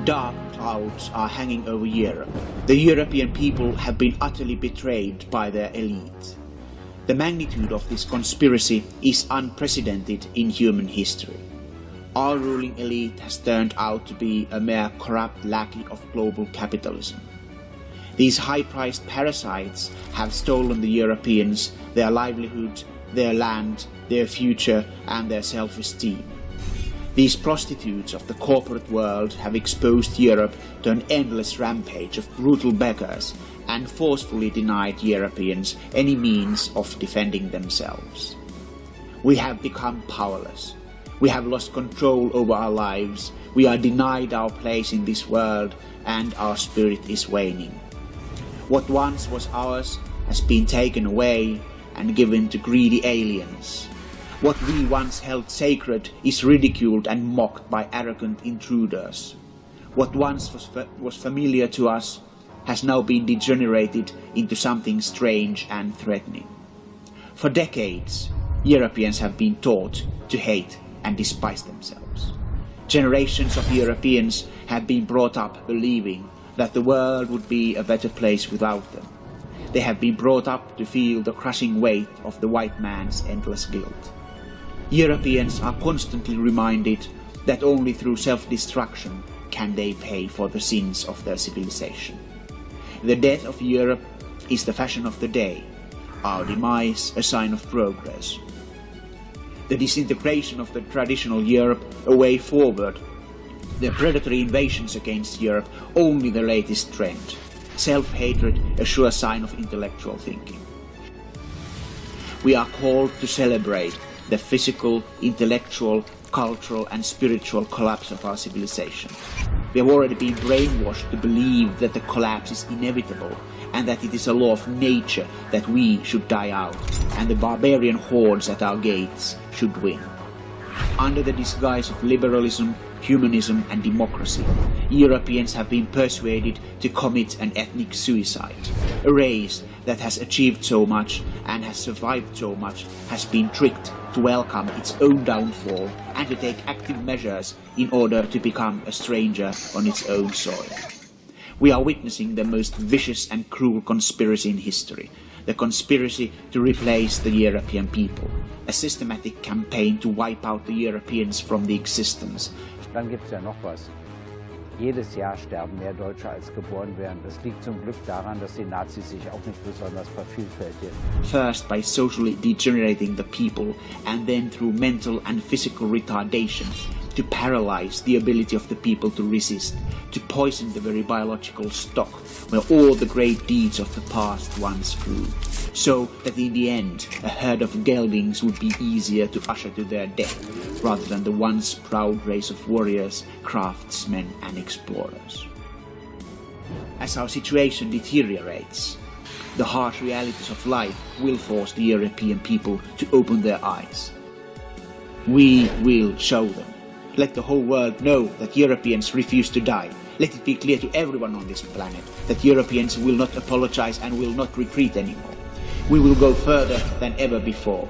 Dark clouds are hanging over Europe. The European people have been utterly betrayed by their elite. The magnitude of this conspiracy is unprecedented in human history. Our ruling elite has turned out to be a mere corrupt lackey of global capitalism. These high-priced parasites have stolen the Europeans, their livelihood, their land, their future and their self-esteem. These prostitutes of the corporate world have exposed Europe to an endless rampage of brutal beggars and forcefully denied Europeans any means of defending themselves. We have become powerless. We have lost control over our lives. We are denied our place in this world and our spirit is waning. What once was ours has been taken away and given to greedy aliens. What we once held sacred is ridiculed and mocked by arrogant intruders. What once was familiar to us has now been degenerated into something strange and threatening. For decades, Europeans have been taught to hate and despise themselves. Generations of Europeans have been brought up believing that the world would be a better place without them. They have been brought up to feel the crushing weight of the white man's endless guilt. Europeans are constantly reminded that only through self-destruction can they pay for the sins of their civilization. The death of Europe is the fashion of the day, our demise a sign of progress. The disintegration of the traditional Europe a way forward, the predatory invasions against Europe only the latest trend, self-hatred a sure sign of intellectual thinking. We are called to celebrate the physical, intellectual, cultural and spiritual collapse of our civilization. We have already been brainwashed to believe that the collapse is inevitable and that it is a law of nature that we should die out and the barbarian hordes at our gates should win. Under the disguise of liberalism, humanism and democracy, Europeans have been persuaded to commit an ethnic suicide. A race that has achieved so much and has survived so much has been tricked to welcome its own downfall and to take active measures in order to become a stranger on its own soil. We are witnessing the most vicious and cruel conspiracy in history, the conspiracy to replace the European people, a systematic campaign to wipe out the Europeans from the existence. Dann gibt es ja noch was. Jedes Jahr sterben mehr Deutsche als geboren werden. Das liegt zum Glück daran, dass die Nazis sich auch nicht besonders vervielfältigen. First by socially degenerating the people and then through mental and physical retardation to paralyze the ability of the people to resist, to poison the very biological stock where all the great deeds of the past once grew, so that in the end a herd of geldings would be easier to usher to their death rather than the once proud race of warriors, craftsmen and explorers. As our situation deteriorates, the harsh realities of life will force the European people to open their eyes. We will show them. Let the whole world know that Europeans refuse to die. Let it be clear to everyone on this planet that Europeans will not apologize and will not retreat anymore. We will go further than ever before.